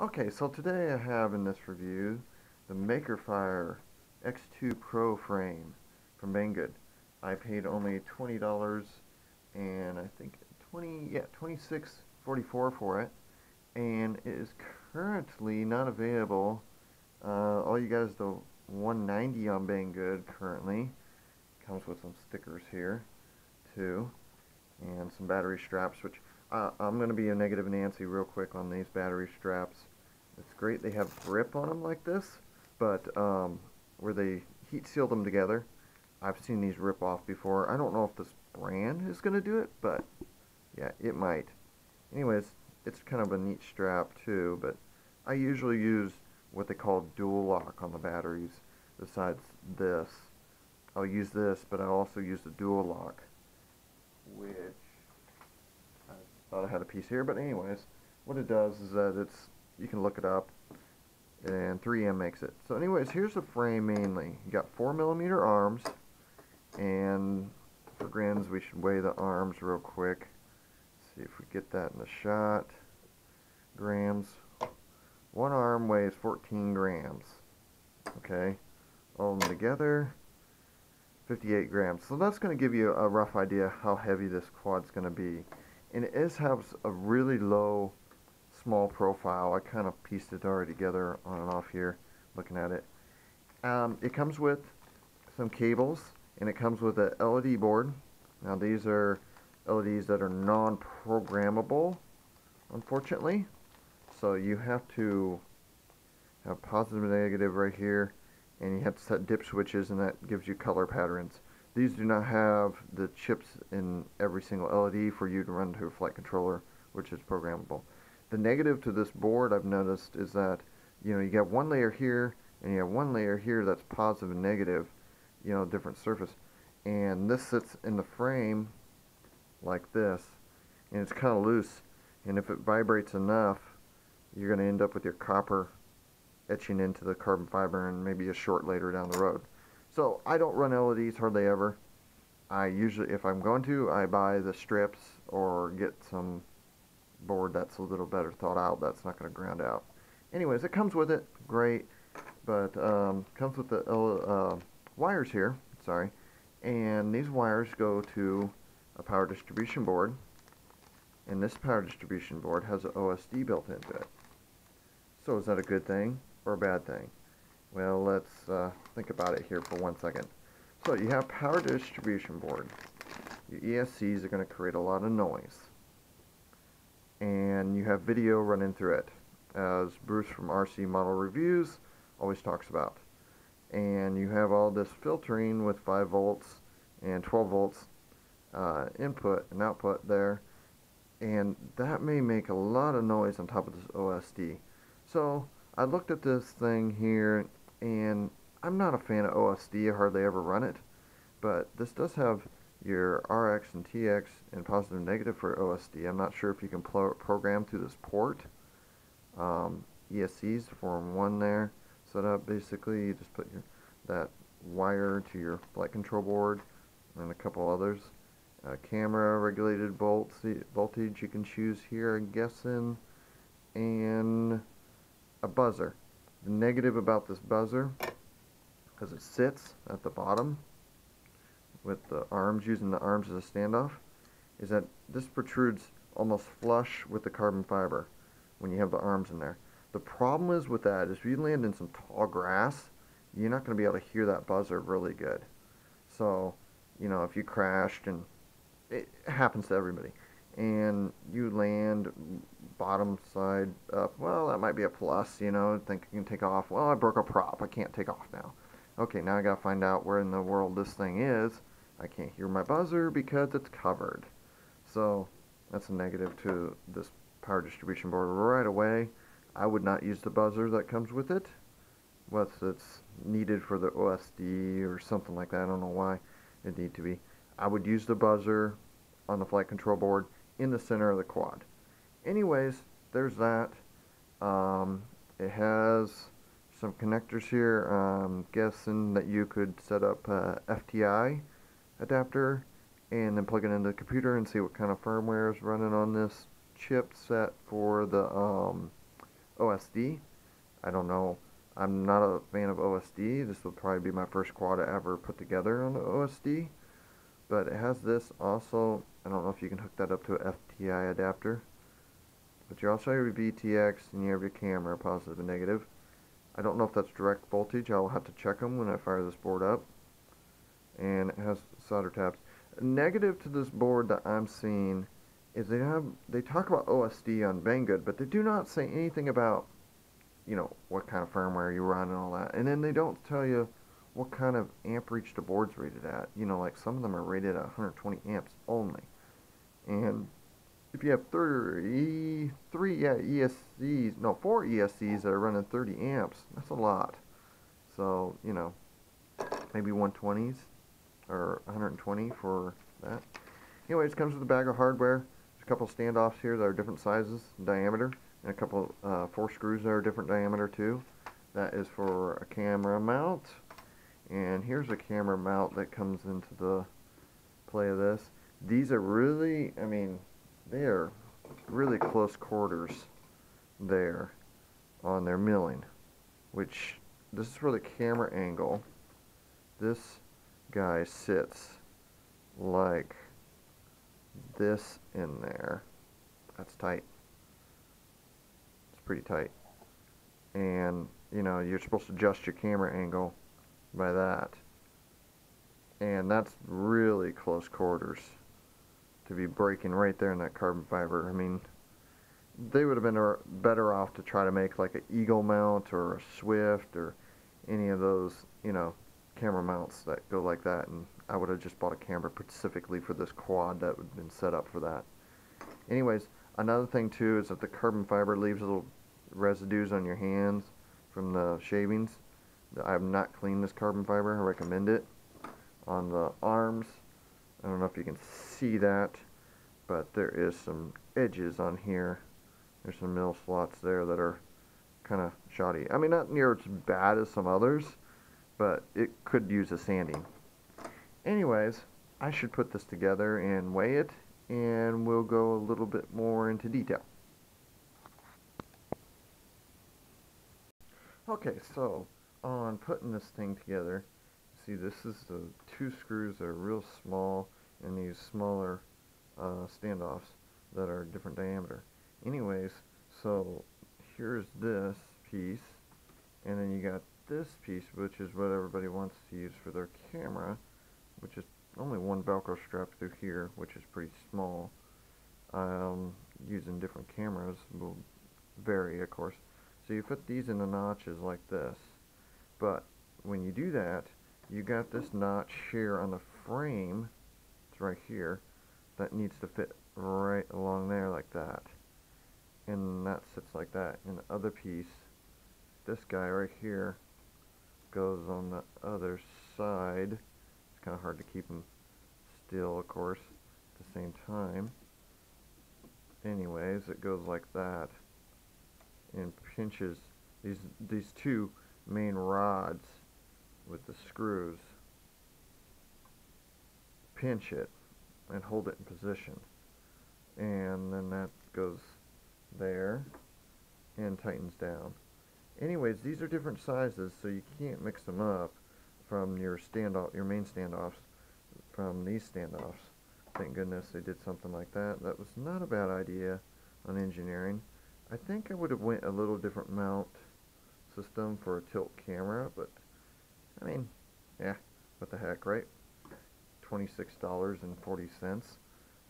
Okay, so today I have in this review the Makerfire X2 Pro frame from Banggood. I paid only $20 and I think 26.44 for it, and it is currently not available. All you got is the 190 on Banggood currently. Comes with some stickers here too, and some battery straps, which I'm going to be a negative Nancy real quick on these battery straps. It's great they have grip on them like this, but where they heat seal them together, I've seen these rip off before. I don't know if this brand is going to do it, but yeah, it might. Anyways, it's kind of a neat strap too, but I usually use what they call dual lock on the batteries. Besides this, I'll use this, but I also use the dual lock, which I thought I had a piece here, but anyways, what it does is that you can look it up, and 3M makes it. So anyways, here's the frame mainly. You got 4mm arms, and for grins, we should weigh the arms real quick. See if we get that in the shot. Grams. One arm weighs 14 grams. Okay, all of them together, 58 grams. So that's going to give you a rough idea how heavy this quad's going to be. And it has a really low, small profile. I kind of pieced it already together on and off here, looking at it. It comes with some cables, and it comes with a LED board. Now these are LEDs that are non-programmable, unfortunately. So you have to have positive and negative right here, and you have to set dip switches, and that gives you color patterns. These do not have the chips in every single LED for you to run to a flight controller, which is programmable. The negative to this board, I've noticed, is that you got one layer here and you have one layer here that's positive and negative, different surface, and this sits in the frame like this, and it's kind of loose, and if it vibrates enough, you're going to end up with your copper etching into the carbon fiber and maybe a short later down the road. So I don't run LEDs hardly ever. I usually, if I'm going to, I buy the strips or get some board that's a little better thought out, that's not going to ground out. Anyways, it comes with it, great, but comes with the wires here, sorry, and these wires go to a power distribution board, and this power distribution board has an OSD built into it. So is that a good thing or a bad thing? Well, let's think about it here for 1 second. So you have power distribution board. Your ESCs are going to create a lot of noise, and you have video running through it, as Bruce from RC Model Reviews always talks about. And you have all this filtering with 5 volts and 12 volts input and output there, and that may make a lot of noise on top of this OSD. So I looked at this thing here, and I'm not a fan of OSD. I hardly ever run it, but this does have your RX and TX and positive and negative for OSD. I'm not sure if you can program through this port. ESCs form 1 there set up. Basically, you just put that wire to your flight control board and a couple others. Camera regulated voltage you can choose here, I'm guessing, and a buzzer. The negative about this buzzer, because it sits at the bottom with the arms, using the arms as a standoff, is that this protrudes almost flush with the carbon fiber when you have the arms in there. The problem is with that is if you land in some tall grass, you're not going to be able to hear that buzzer really good. So, if you crashed, and it happens to everybody, and you land bottom side up, well, that might be a plus, think you can take off. Well, I broke a prop, I can't take off now. Okay, now I gotta find out where in the world this thing is. I can't hear my buzzer because it's covered. So that's a negative to this power distribution board right away. I would not use the buzzer that comes with it, unless it's needed for the OSD or something like that. I don't know why it need to be. I would use the buzzer on the flight control board in the center of the quad. Anyways, there's that. It has some connectors here. I'm guessing that you could set up a FTI adapter and then plug it into the computer and see what kind of firmware is running on this chipset for the OSD. I don't know. I'm not a fan of OSD. This will probably be my first quad I ever put together on the OSD. But it has this also. I don't know if you can hook that up to an FTI adapter. But you also have your VTX and you have your camera, positive and negative. I don't know if that's direct voltage. I'll have to check them when I fire this board up. And it has solder tabs. Negative to this board that I'm seeing is they talk about OSD on Banggood, but they do not say anything about, you know, what kind of firmware you run and all that. And then they don't tell you what kind of amperage the board's rated at. You know, like some of them are rated at 120 amps only. And if you have four ESCs that are running 30 amps, that's a lot. So, you know, maybe 120s or 120 for that. Anyways, it comes with a bag of hardware. There's a couple standoffs here that are different sizes and diameter, and a couple 4 screws that are different diameter too. That is for a camera mount. And here's a camera mount that comes into the play of this. These are really, I mean, they are really close quarters there on their milling, which this is for the camera angle. This guy sits like this in there. That's tight. It's pretty tight. And, you know, you're supposed to adjust your camera angle by that. And that's really close quarters to be breaking right there in that carbon fiber. I mean, they would have been better off to try to make like an Eagle mount or a Swift or any of those, you know, camera mounts that go like that, and I would have just bought a camera specifically for this quad that would have been set up for that. Anyways, another thing too is that the carbon fiber leaves little residues on your hands from the shavings. I have not cleaned this carbon fiber. I recommend it. On the arms, I don't know if you can see that, but there is some edges on here. There's some mill slots there that are kind of shoddy. I mean, not near as bad as some others, but it could use a sanding. Anyways, I should put this together and weigh it, and we'll go a little bit more into detail. Okay, so on putting this thing together, see, this is the 2 screws that are real small, and these smaller standoffs that are different diameter. Anyways, so here's this piece, and then you got this piece, which is what everybody wants to use for their camera, which is only one Velcro strap through here, which is pretty small. Using different cameras will vary, of course. So you put these in the notches like this, but when you do that, you got this notch here on the frame, it's right here, that needs to fit right along there like that, and that sits like that. And the other piece, this guy right here, goes on the other side. It's kind of hard to keep them still, of course, at the same time. Anyways, it goes like that and pinches these 2 main rods with the screws, pinch it and hold it in position, and then that goes there and tightens down. Anyways, these are different sizes, so you can't mix them up from your standoff, your main standoffs, from these standoffs. Thank goodness they did something like that. That was not a bad idea on engineering. I think I would have went a little different mount system for a tilt camera, but I mean, yeah, what the heck, right? $26.40.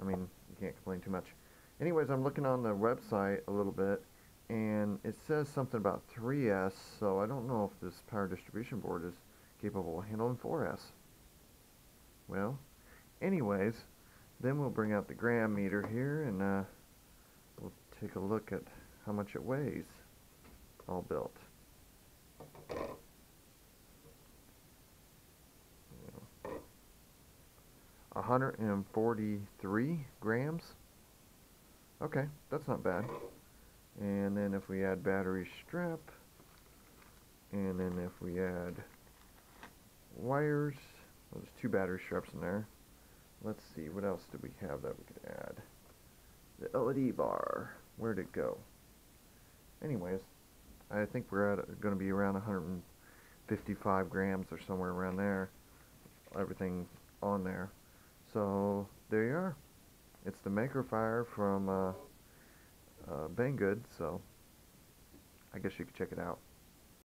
I mean, you can't complain too much. Anyways, I'm looking on the website a little bit, and it says something about 3S, so I don't know if this power distribution board is capable of handling 4S. Well, anyways, then we'll bring out the gram meter here, and we'll take a look at how much it weighs, all built. 143 grams. Okay, that's not bad. And then if we add battery strap, and then if we add wires, well, there's 2 battery straps in there. Let's see, what else do we have that we could add? The LED bar, where'd it go? Anyways, I think we're at going to be around 155 grams or somewhere around there. Everything on there. So there you are. It's the Makerfire from Banggood. So I guess you could check it out.